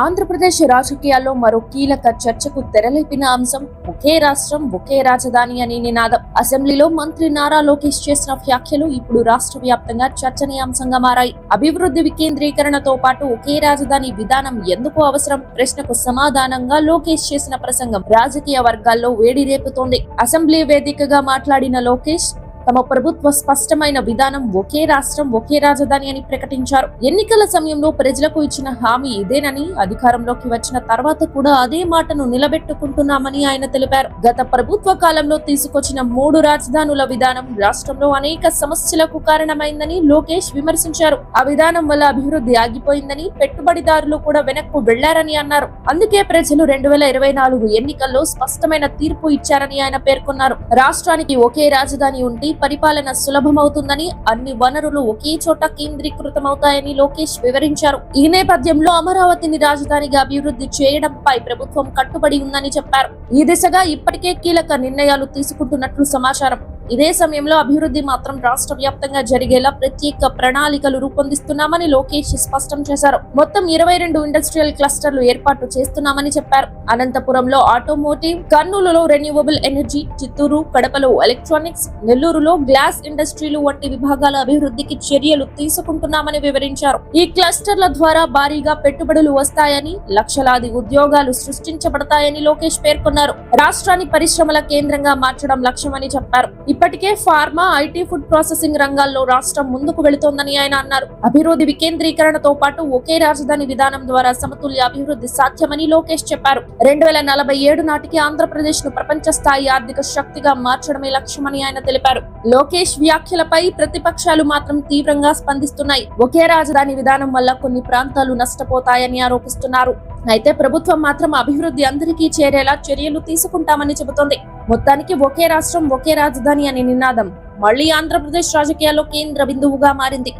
ఆంధ్రప్రదేశ్ రాజకీయాల్లో మరో కీలక చర్చకు తెరలేపిన అంశం ఒకే రాష్ట్రం ఒకే రాజధాని అనే నినాదం. అసెంబ్లీలో మంత్రి నారా లోకేష్ చేసిన వ్యాఖ్యలు ఇప్పుడు రాష్ట్ర వ్యాప్తంగా చర్చనీయాంశంగా మారాయి. అభివృద్ధి వికేంద్రీకరణతో పాటు ఒకే రాజధాని విధానం ఎందుకు అవసరం ప్రశ్నకు సమాధానంగా లోకేష్ చేసిన ప్రసంగం రాజకీయ వర్గాల్లో వేడి రేపుతోంది. అసెంబ్లీ వేదికగా మాట్లాడిన లోకేష్ తమ ప్రభుత్వ స్పష్టమైన విధానం ఒకే రాష్ట్రం ఒకే రాజధాని అని ప్రకటించారు. ఎన్నికల సమయంలో ప్రజలకు ఇచ్చిన హామీ ఇదేనని, అధికారంలోకి వచ్చిన తర్వాత కూడా అదే మాటను నిలబెట్టుకుంటున్నామని ఆయన తెలిపారు. గత ప్రభుత్వ కాలంలో తీసుకొచ్చిన 3 రాజధానుల విధానం రాష్ట్రంలో అనేక సమస్యలకు కారణమైందని లోకేష్ విమర్శించారు. ఆ విధానం వల్ల అభివృద్ధి ఆగిపోయిందని, పెట్టుబడిదారులు కూడా వెనక్కు వెళ్లారని అన్నారు. అందుకే ప్రజలు 2024 ఎన్నికల్లో స్పష్టమైన తీర్పు ఇచ్చారని ఆయన పేర్కొన్నారు. రాష్ట్రానికి ఒకే రాజధాని ఉంటే పరిపాలన సులభమవుతుందని, అన్ని వనరులు ఒకే చోట కేంద్రీకృతమవుతాయని లోకేష్ వివరించారు. ఈ నేపథ్యంలో అమరావతిని రాజధానిగా అభివృద్ధి చేయడంపై ప్రభుత్వం కట్టుబడి ఉందని చెప్పారు. ఈ దిశగా ఇప్పటికే కీలక నిర్ణయాలు తీసుకుంటున్నట్లు సమాచారం. ఇదే సమయంలో అభివృద్ధి మాత్రం రాష్ట్ర వ్యాప్తంగా జరిగేలా ప్రత్యేక ప్రణాళికలు రూపొందిస్తున్నామని లోకేష్ స్పష్టం చేశారు. మొత్తం 22 ఇండస్ట్రియల్ క్లస్టర్లు ఏర్పాటు చేస్తున్నామని చెప్పారు. అనంతపురంలో ఆటోమోటివ్, కర్నూలులో రెన్యూవబుల్ ఎనర్జీ, చిత్తూరు, కడపలో ఎలక్ట్రానిక్స్, నెల్లూరులో గ్లాస్ ఇండస్ట్రీలు వంటి విభాగాల అభివృద్ధికి చర్యలు తీసుకుంటున్నామని వివరించారు. ఈ క్లస్టర్ల ద్వారా భారీగా పెట్టుబడులు వస్తాయని, లక్షలాది ఉద్యోగాలు సృష్టించబడతాయని లోకేష్ పేర్కొన్నారు. రాష్ట్రాన్ని పరిశ్రమల కేంద్రంగా మార్చడం లక్ష్యమని చెప్పారు. ఇప్పటికే ఫార్మా, ఐటీ, ఫుడ్ ప్రాసెసింగ్ రంగాల్లో రాష్ట్రం ముందుకు వెళుతోందని ఆయన అన్నారు. అభివృద్ధి వికేంద్రీకరణతో పాటు ఒకే రాజధాని విధానం ద్వారా సమతుల్య అభివృద్ధి సాధ్యమని లోకేష్ చెప్పారు. 2047 నాటికి ఆంధ్రప్రదేశ్ ను ప్రపంచ స్థాయి ఆర్థిక శక్తిగా మార్చడమే లక్ష్యమని ఆయన తెలిపారు. లోకేష్ వ్యాఖ్యలపై ప్రతిపక్షాలు మాత్రం తీవ్రంగా స్పందిస్తున్నాయి. ఒకే రాజధాని విధానం వల్ల కొన్ని ప్రాంతాలు నష్టపోతాయని ఆరోపిస్తున్నారు. అయితే ప్రభుత్వం మాత్రం అభివృద్ధి అందరికీ చేరేలా చర్యలు తీసుకుంటామని చెబుతోంది. మొత్తానికి ఒకే రాష్ట్రం ఒకే రాజధాని అనే నినాదం మళ్లీ ఆంధ్రప్రదేశ్ రాజకీయాల్లో కేంద్ర బిందువుగా మారింది.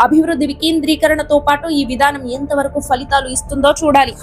అభివృద్ధి వికేంద్రీకరణతో పాటు ఈ విధానం ఎంతవరకు ఫలితాలు ఇస్తుందో చూడాలి.